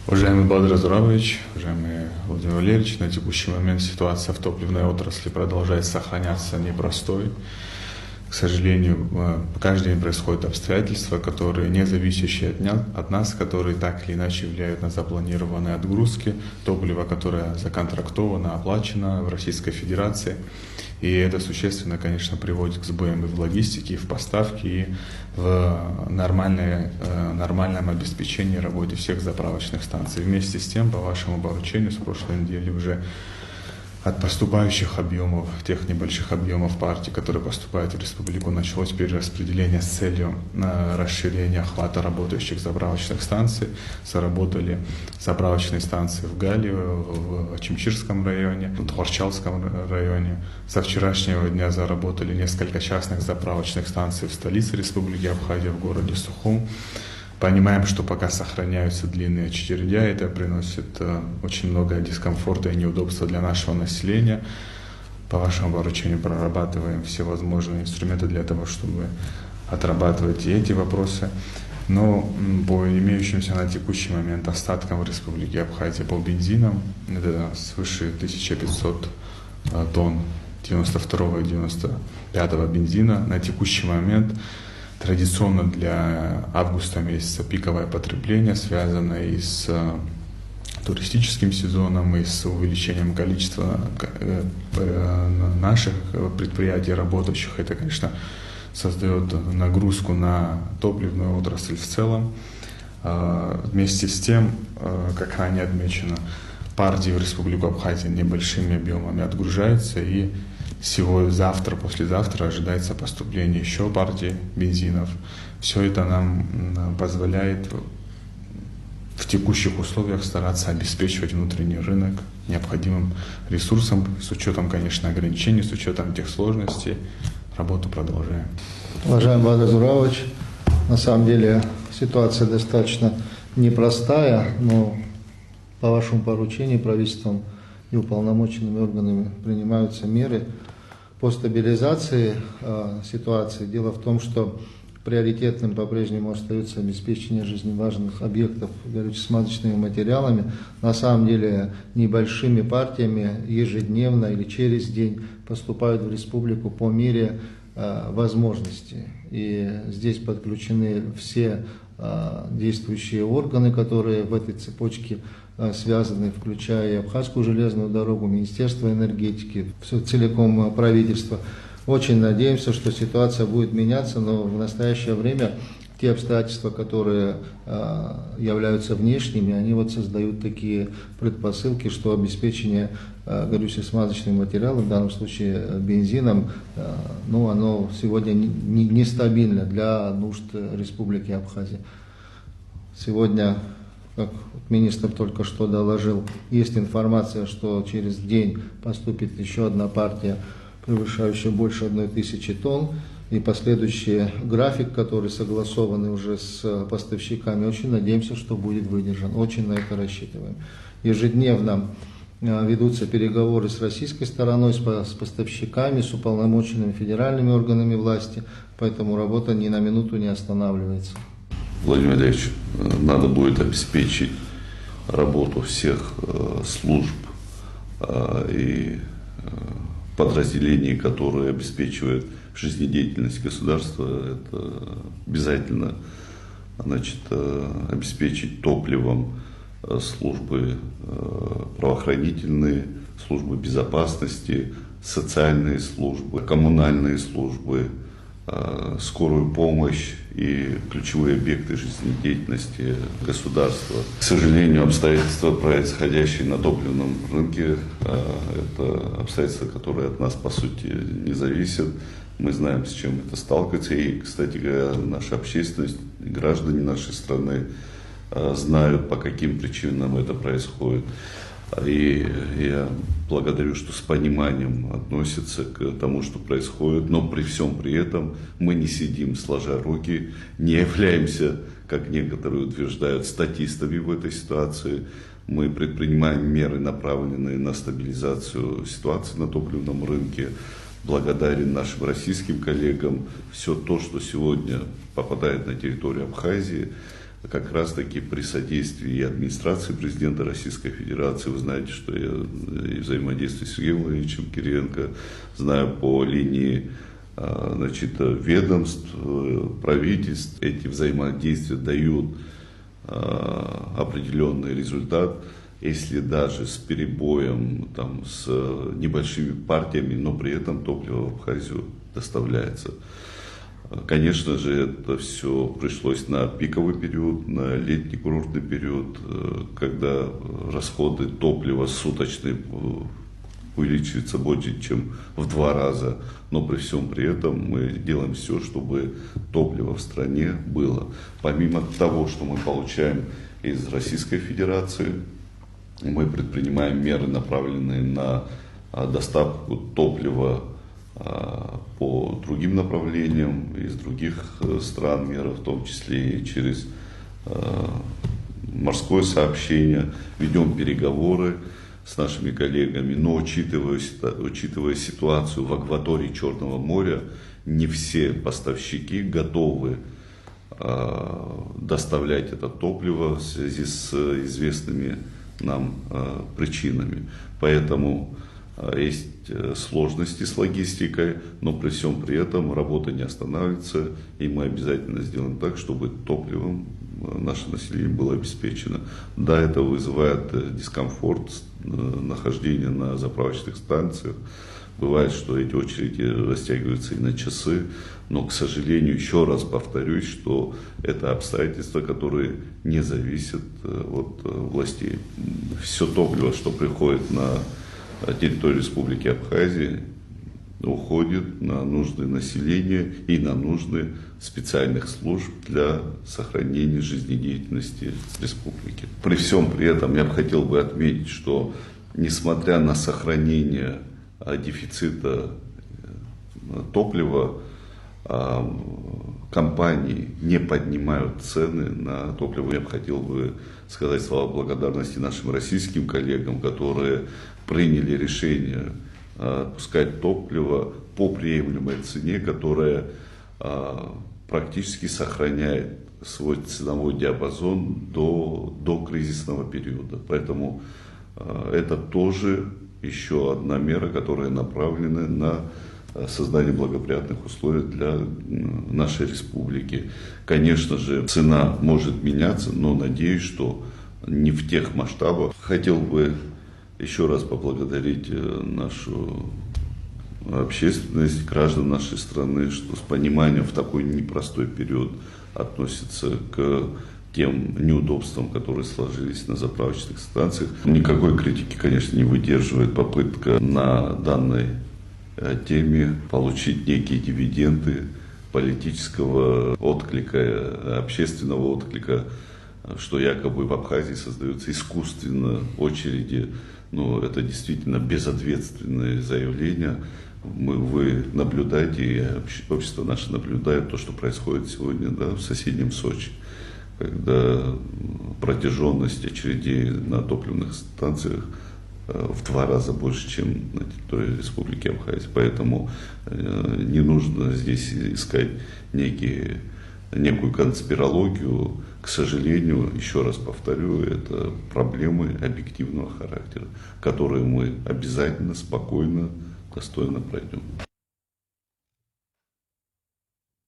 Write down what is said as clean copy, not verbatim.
Уважаемый Бадрат Зуравович, уважаемый Владимир Валерьевич, на текущий момент ситуация в топливной отрасли продолжает сохраняться непростой. К сожалению, каждый день происходят обстоятельства, которые не зависящие от нас, которые так или иначе влияют на запланированные отгрузки топлива, которое законтрактовано, оплачено в Российской Федерации. И это существенно, конечно, приводит к сбоям и в логистике, и в поставке, и в нормальном обеспечении работы всех заправочных станций. Вместе с тем, по вашему поручению, с прошлой недели уже от поступающих объемов, тех небольших объемов партий, которые поступают в республику, началось перераспределение с целью расширения охвата работающих заправочных станций. Заработали заправочные станции в Гале, в Чимчирском районе, в Тхорчалском районе. Со вчерашнего дня заработали несколько частных заправочных станций в столице Республики Абхазия, в городе Сухум. Понимаем, что пока сохраняются длинные очередя, это приносит очень много дискомфорта и неудобства для нашего населения. По вашему поручению прорабатываем все возможные инструменты для того, чтобы отрабатывать и эти вопросы. Но по имеющимся на текущий момент остаткам в Республике Абхазия по бензинам, это свыше 1500 тонн 92 и 95 бензина на текущий момент. Традиционно для августа месяца пиковое потребление, связанное и с туристическим сезоном, и с увеличением количества наших предприятий, работающих. Это, конечно, создает нагрузку на топливную отрасль в целом. Вместе с тем, как ранее отмечено, партии в Республику Абхазия небольшими объемами отгружаются, и завтра, послезавтра ожидается поступление еще партии бензинов. Все это нам позволяет в текущих условиях стараться обеспечивать внутренний рынок необходимым ресурсом, с учетом, конечно, ограничений, с учетом тех сложностей. Работу продолжаем. Уважаемый Бадрат Зуравович, на самом деле ситуация достаточно непростая, но по вашему поручению правительством и уполномоченными органами принимаются меры по стабилизации ситуации. Дело в том, что приоритетным по-прежнему остается обеспечение жизненно важных объектов горюче-смазочными материалами. На самом деле небольшими партиями ежедневно или через день поступают в республику по мере возможностей. И здесь подключены все действующие органы, которые в этой цепочке связаны, включая и Абхазскую железную дорогу, Министерство энергетики, все целиком правительство. Очень надеемся, что ситуация будет меняться, но в настоящее время те обстоятельства, которые являются внешними, они вот создают такие предпосылки, что обеспечение горюче-смазочным материалом, в данном случае бензином, оно сегодня нестабильно для нужд Республики Абхазия. Сегодня, как министр только что доложил, есть информация, что через день поступит еще одна партия, превышающая больше 1000 тонн, и последующий график, который согласованный уже с поставщиками, очень надеемся, что будет выдержан, очень на это рассчитываем. Ежедневно ведутся переговоры с российской стороной, с поставщиками, с уполномоченными федеральными органами власти, поэтому работа ни на минуту не останавливается. Владимир Валерьевич, надо будет обеспечить работу всех служб и подразделений, которые обеспечивают жизнедеятельность государства. Это обязательно, обеспечить топливом службы правоохранительные, службы безопасности, социальные службы, коммунальные службы, скорую помощь и ключевые объекты жизнедеятельности государства. К сожалению, обстоятельства, происходящие на топливном рынке, это обстоятельства, которые от нас, по сути, не зависят. Мы знаем, с чем это сталкивается. И, кстати говоря, наша общественность, граждане нашей страны знают, по каким причинам это происходит. И я благодарю, что с пониманием относятся к тому, что происходит, но при всем при этом мы не сидим сложа руки, не являемся, как некоторые утверждают, статистами в этой ситуации. Мы предпринимаем меры, направленные на стабилизацию ситуации на топливном рынке. Благодарен нашим российским коллегам. Все то, что сегодня попадает на территорию Абхазии, как раз таки при содействии и администрации президента Российской Федерации. Вы знаете, что я и взаимодействую с Сергеем Владимировичем Кириенко, знаю по линии ведомств, правительств. Эти взаимодействия дают определенный результат, если даже с перебоем, там, с небольшими партиями, но при этом топливо в Абхазию доставляется. Конечно же, это все пришлось на пиковый период, на летний курортный период, когда расходы топлива суточные увеличиваются больше, чем в 2 раза. Но при всем при этом мы делаем все, чтобы топливо в стране было. Помимо того, что мы получаем из Российской Федерации, мы предпринимаем меры, направленные на доставку топлива по другим направлениям из других стран мира, в том числе и через морское сообщение. Ведем переговоры с нашими коллегами, но учитывая ситуацию в акватории Черного моря, не все поставщики готовы доставлять это топливо в связи с известными нам причинами. Поэтому есть сложности с логистикой, но при всем при этом работа не останавливается, и мы обязательно сделаем так, чтобы топливом наше население было обеспечено. Да, это вызывает дискомфорт нахождения на заправочных станциях. Бывает, что эти очереди растягиваются и на часы, но, к сожалению, еще раз повторюсь, что это обстоятельства, которые не зависят от властей. Все топливо, что приходит на территорию Республики Абхазия, уходит на нужды населения и на нужды специальных служб для сохранения жизнедеятельности республики. При всем при этом я бы хотел отметить, что несмотря на сохранение дефицита топлива, компании не поднимают цены на топливо. Я бы хотел сказать слова благодарности нашим российским коллегам, которые приняли решение отпускать топливо по приемлемой цене, которая практически сохраняет свой ценовой диапазон до кризисного периода. Поэтому это тоже еще одна мера, которая направлена на создание благоприятных условий для нашей республики. Конечно же, цена может меняться, но надеюсь, что не в тех масштабах. Хотел бы еще раз поблагодарить нашу общественность, граждан нашей страны, что с пониманием в такой непростой период относятся к тем неудобствам, которые сложились на заправочных станциях. Никакой критики, конечно, не выдерживает попытка на данной теме получить некие дивиденды политического отклика, общественного отклика, что якобы в Абхазии создаются искусственно очереди. Но это действительно безответственное заявление. Вы наблюдаете, и общество наше наблюдает то, что происходит сегодня, да, в соседнем Сочи, когда протяженность очередей на топливных станциях в 2 раза больше, чем на территории Республики Абхазия. Поэтому не нужно здесь искать некую конспирологию. К сожалению, еще раз повторю, это проблемы объективного характера, которые мы обязательно, спокойно, достойно пройдем.